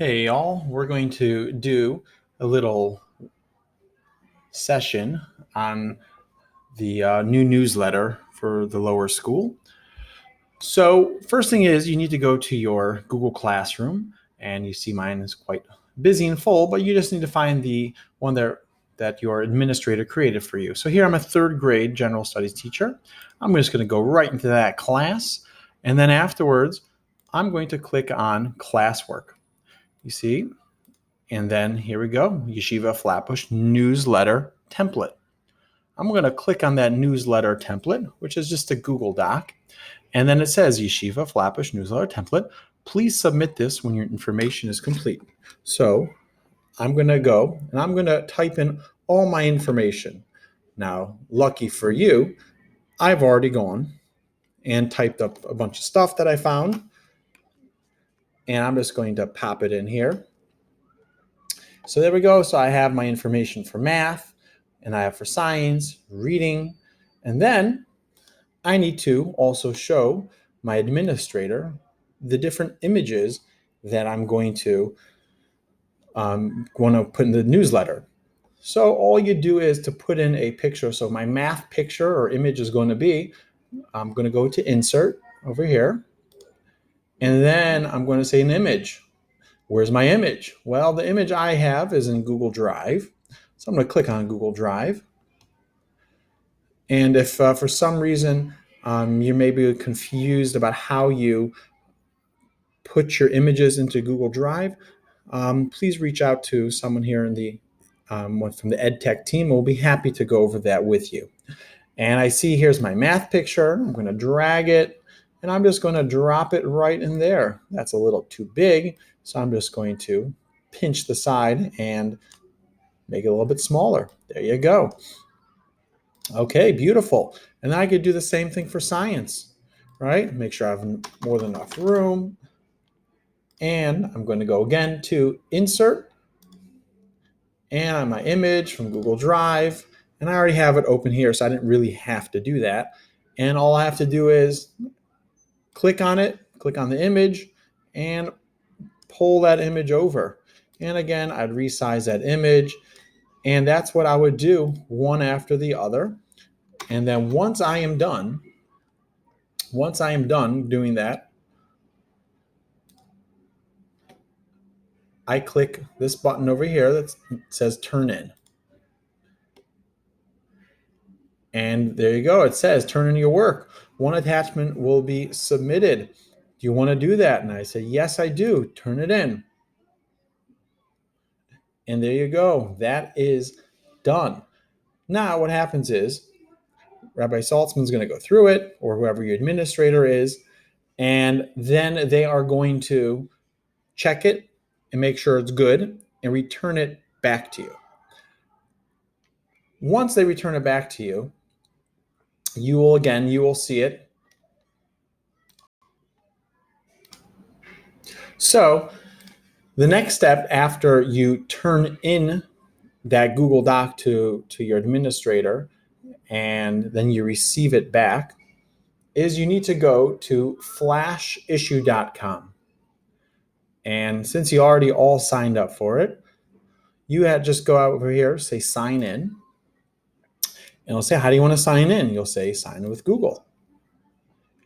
Hey y'all, we're going to do a little session on the new newsletter for the lower school. So first thing is you need to go to your Google Classroom, and you see mine is quite busy and full, but you just need to find the one that your administrator created for you. So here I'm a third grade general studies teacher. I'm just going to go right into that class, and then afterwards I'm going to click on classwork. You see? And then here we go, Yeshiva Flatbush newsletter template. I'm going to click on that newsletter template, which is just a Google Doc. And then it says Yeshiva Flatbush newsletter template. Please submit this when your information is complete. So I'm going to go and I'm going to type in all my information. Now, lucky for you, I've already gone and typed up a bunch of stuff that I found. And I'm just going to pop it in here. So there we go. So I have my information for math, and I have for science, reading, and then I need to also show my administrator the different images that I'm going to want to put in the newsletter. So all you do is to put in a picture. So my math picture or image is going to be, I'm going to go to insert over here, and then I'm going to say an image. Where's my image? Well, the image I have is in Google Drive. So I'm going to click on Google Drive. And if for some reason you may be confused about how you put your images into Google Drive, please reach out to someone here in the one from the EdTech team. We'll be happy to go over that with you. And I see here's my math picture. I'm going to drag it, and I'm just going to drop it right in there. That's a little too big, so I'm just going to pinch the side and make it a little bit smaller. There you go. Okay, beautiful. And I could do the same thing for science, right? Make sure I have more than enough room. And I'm going to go again to insert, and on my image from Google Drive. And I already have it open here, so I didn't really have to do that. And all I have to do is click on it, click on the image, and pull that image over. And again, I'd resize that image. And that's what I would do one after the other. And then once I am done doing that, I click this button over here that says turn in. And there you go. It says turn in your work. One attachment will be submitted. Do you want to do that? And I say, yes, I do. Turn it in. And there you go. That is done. Now what happens is Rabbi Saltzman's going to go through it, or whoever your administrator is, and then they are going to check it and make sure it's good and return it back to you. Once they return it back to you, you will see it. So the next step after you turn in that Google Doc to your administrator and then you receive it back is you need to go to flashissue.com. And since you already all signed up for it, you had just go out over here, say sign in. And it'll say, how do you want to sign in? You'll say sign in with Google.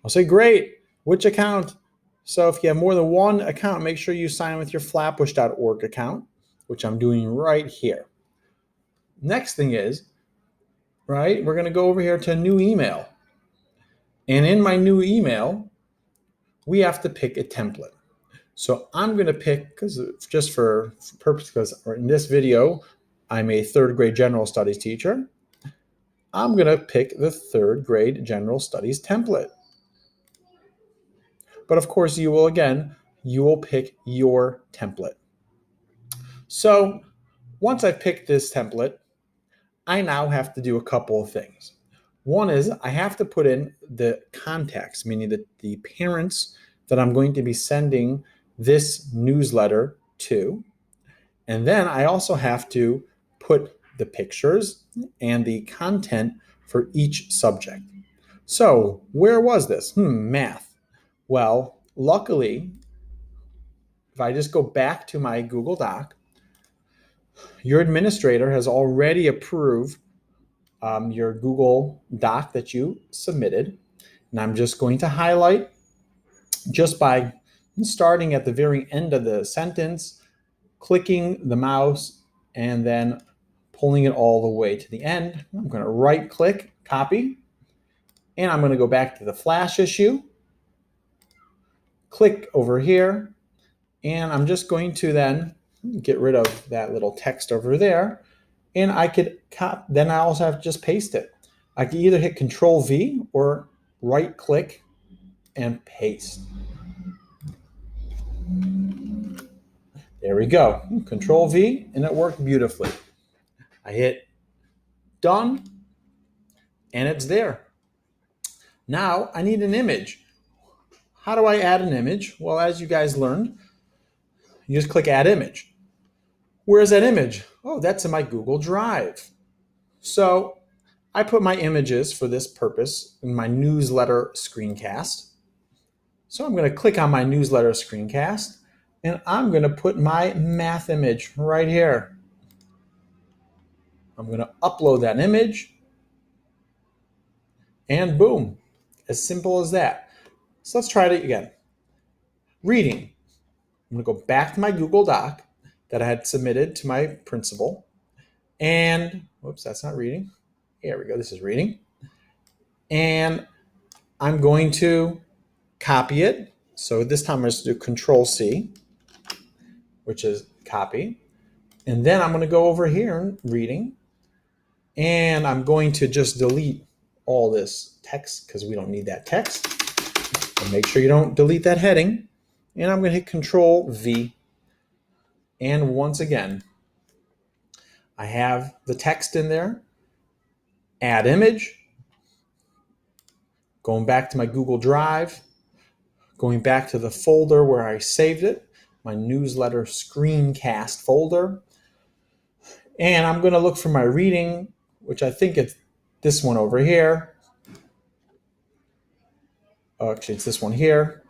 I'll say, great. Which account? So if you have more than one account, make sure you sign with your flatbush.org account, which I'm doing right here. Next thing is, right, we're going to go over here to new email. And in my new email, we have to pick a template. So I'm going to pick, because just for purpose, because in this video, I'm a third grade general studies teacher. I'm going to pick the third grade general studies template. But of course, you will pick your template. So once I've picked this template, I now have to do a couple of things. One is I have to put in the contacts, meaning the parents that I'm going to be sending this newsletter to. And then I also have to put the pictures and the content for each subject. So where was this? Math. Well, luckily, if I just go back to my Google Doc, your administrator has already approved your Google Doc that you submitted. And I'm just going to highlight just by starting at the very end of the sentence, clicking the mouse, and then pulling it all the way to the end. I'm going to right click, copy, and I'm going to go back to the Flash issue, click over here, and I'm just going to then get rid of that little text over there, and I could then I also have to just paste it. I can either hit Control V or right click and paste. There we go. Control V, and it worked beautifully. I hit done, and it's there. Now I need an image. How do I add an image? Well, as you guys learned, you just click Add Image. Where's that image? Oh, that's in my Google Drive. So I put my images for this purpose in my newsletter screencast. So I'm going to click on my newsletter screencast, and I'm going to put my math image right here. I'm going to upload that image, and boom, as simple as that. So let's try it again. Reading. I'm going to go back to my Google Doc that I had submitted to my principal, and whoops, that's not reading. Here we go. This is reading. And I'm going to copy it. So this time I'm going to do Control C, which is copy. And then I'm going to go over here and reading. And I'm going to just delete all this text because we don't need that text. And make sure you don't delete that heading. And I'm going to hit Control V. And once again, I have the text in there. Add image. Going back to my Google Drive. Going back to the folder where I saved it, my newsletter screencast folder. And I'm going to look for my reading, which I think it's this one over here. Oh, actually, it's this one here.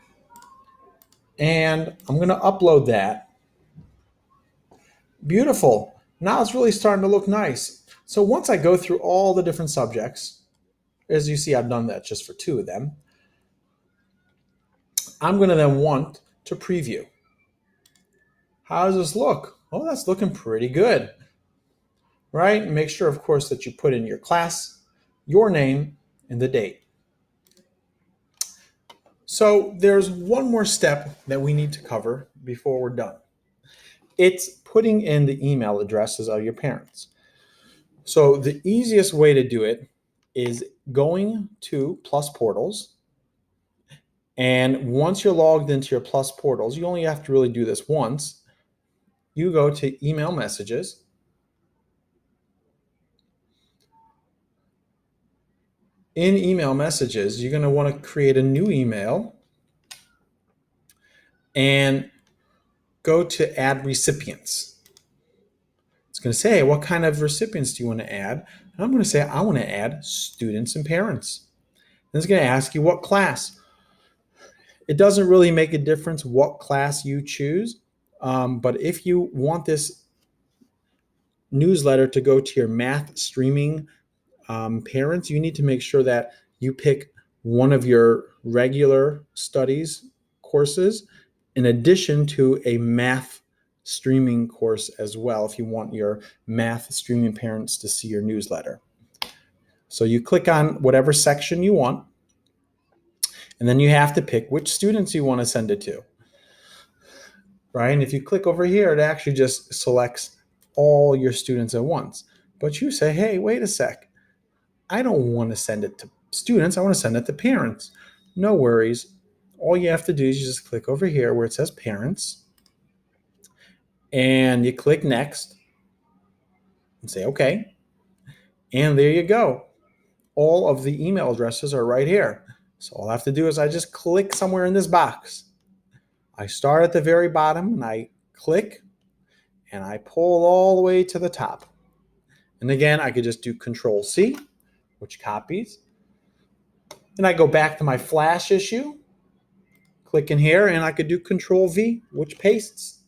And I'm going to upload that. Beautiful. Now it's really starting to look nice. So once I go through all the different subjects, as you see, I've done that just for 2 of them. I'm going to then want to preview. How does this look? Oh, that's looking pretty good. Right? And make sure, of course, that you put in your class, your name, and the date. So there's one more step that we need to cover before we're done. It's putting in the email addresses of your parents. So the easiest way to do it is going to Plus Portals. And once you're logged into your Plus Portals, you only have to really do this once. You go to Email Messages. In Email Messages, you're going to want to create a new email and go to Add Recipients. It's going to say, what kind of recipients do you want to add? And I'm going to say, I want to add students and parents. Then it's going to ask you what class. It doesn't really make a difference what class you choose, but if you want this newsletter to go to your math streaming parents, you need to make sure that you pick one of your regular studies courses in addition to a math streaming course as well if you want your math streaming parents to see your newsletter. So you click on whatever section you want, and then you have to pick which students you want to send it to. Right? And if you click over here, it actually just selects all your students at once. But you say, hey, wait a sec. I don't want to send it to students. I want to send it to parents. No worries. All you have to do is you just click over here where it says parents. And you click next and say, okay. And there you go. All of the email addresses are right here. So all I have to do is I just click somewhere in this box. I start at the very bottom and I click and I pull all the way to the top. And again, I could just do Control C, which copies. Then I go back to my Flash issue, Click in here and I could do Control V, which pastes.